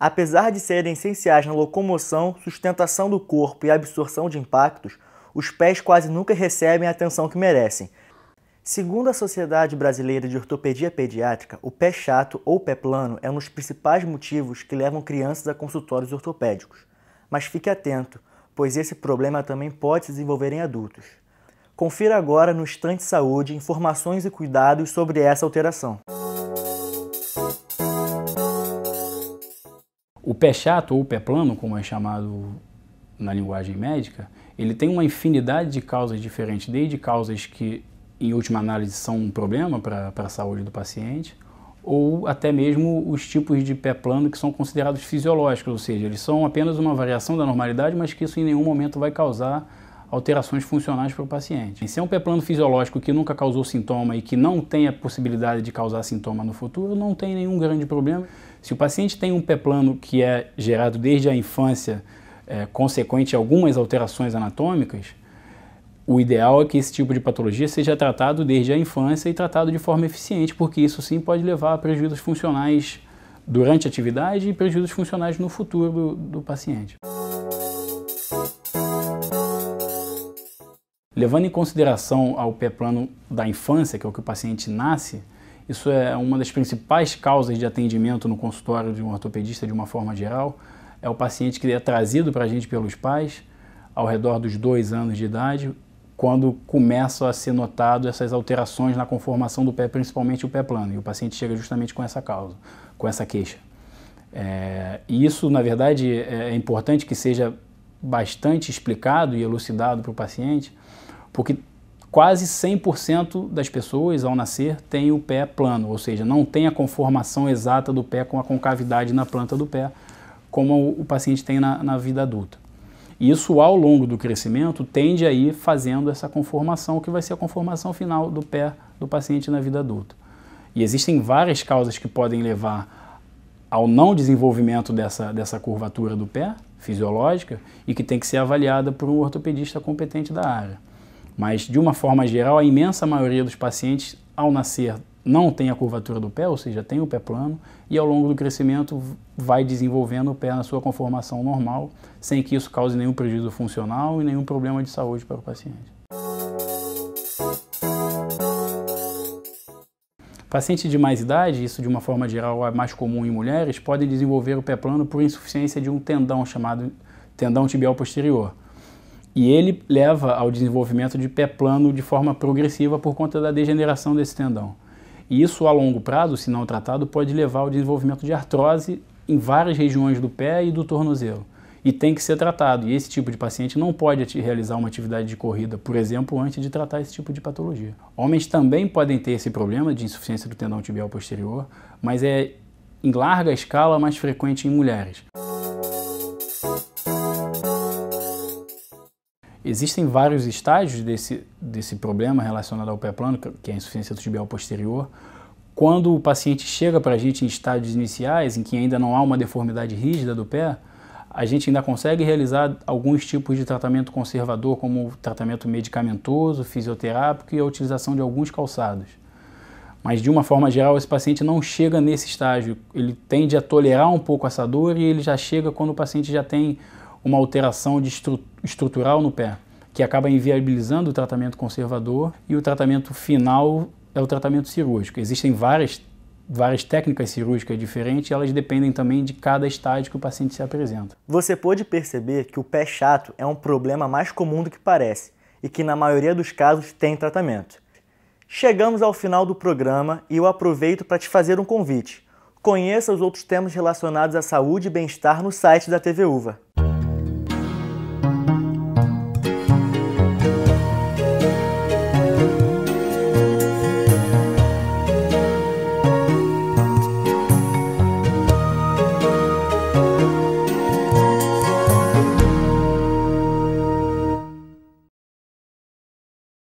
Apesar de serem essenciais na locomoção, sustentação do corpo e absorção de impactos, os pés quase nunca recebem a atenção que merecem. Segundo a Sociedade Brasileira de Ortopedia Pediátrica, o pé chato ou pé plano é um dos principais motivos que levam crianças a consultórios ortopédicos. Mas fique atento, pois esse problema também pode se desenvolver em adultos. Confira agora no Estante Saúde informações e cuidados sobre essa alteração. O pé chato ou pé plano, como é chamado na linguagem médica, ele tem uma infinidade de causas diferentes, desde causas que, em última análise, são um problema para a saúde do paciente, ou até mesmo os tipos de pé plano que são considerados fisiológicos, ou seja, eles são apenas uma variação da normalidade, mas que isso em nenhum momento vai causar alterações funcionais para o paciente. Se é um pé plano fisiológico que nunca causou sintoma e que não tem a possibilidade de causar sintoma no futuro, não tem nenhum grande problema. Se o paciente tem um pé plano que é gerado desde a infância, consequente a algumas alterações anatômicas, o ideal é que esse tipo de patologia seja tratado desde a infância e tratado de forma eficiente, porque isso sim pode levar a prejuízos funcionais durante a atividade e prejuízos funcionais no futuro do paciente. Levando em consideração ao pé plano da infância, que é o que o paciente nasce, isso é uma das principais causas de atendimento no consultório de um ortopedista de uma forma geral. É o paciente que é trazido para a gente pelos pais ao redor dos 2 anos de idade, quando começam a ser notado essas alterações na conformação do pé, principalmente o pé plano. E o paciente chega justamente com essa causa, com essa queixa. E isso, na verdade, é importante que seja bastante explicado e elucidado para o paciente, porque quase 100% das pessoas, ao nascer, têm o pé plano, ou seja, não tem a conformação exata do pé com a concavidade na planta do pé, como o paciente tem na vida adulta. Isso, ao longo do crescimento, tende a ir fazendo essa conformação, que vai ser a conformação final do pé do paciente na vida adulta. E existem várias causas que podem levar ao não desenvolvimento dessa curvatura do pé, fisiológica, e que tem que ser avaliada por um ortopedista competente da área. Mas, de uma forma geral, a imensa maioria dos pacientes, ao nascer, não tem a curvatura do pé, ou seja, tem o pé plano, e ao longo do crescimento vai desenvolvendo o pé na sua conformação normal, sem que isso cause nenhum prejuízo funcional e nenhum problema de saúde para o paciente. Pacientes de mais idade, isso de uma forma geral é mais comum em mulheres, podem desenvolver o pé plano por insuficiência de um tendão chamado tendão tibial posterior. E ele leva ao desenvolvimento de pé plano de forma progressiva por conta da degeneração desse tendão. E isso, a longo prazo, se não tratado, pode levar ao desenvolvimento de artrose em várias regiões do pé e do tornozelo. E tem que ser tratado. E esse tipo de paciente não pode realizar uma atividade de corrida, por exemplo, antes de tratar esse tipo de patologia. Homens também podem ter esse problema de insuficiência do tendão tibial posterior, mas é em larga escala mais frequente em mulheres. Existem vários estágios desse problema relacionado ao pé plano, que é a insuficiência do tibial posterior. Quando o paciente chega para a gente em estágios iniciais, em que ainda não há uma deformidade rígida do pé, a gente ainda consegue realizar alguns tipos de tratamento conservador, como o tratamento medicamentoso, fisioterápico e a utilização de alguns calçados. Mas, de uma forma geral, esse paciente não chega nesse estágio. Ele tende a tolerar um pouco essa dor e ele já chega quando o paciente já tem uma alteração estrutural no pé, que acaba inviabilizando o tratamento conservador, e o tratamento final é o tratamento cirúrgico. Existem várias técnicas cirúrgicas diferentes e elas dependem também de cada estágio que o paciente se apresenta. Você pôde perceber que o pé chato é um problema mais comum do que parece e que na maioria dos casos tem tratamento. Chegamos ao final do programa e eu aproveito para te fazer um convite. Conheça os outros temas relacionados à saúde e bem-estar no site da TV UVA.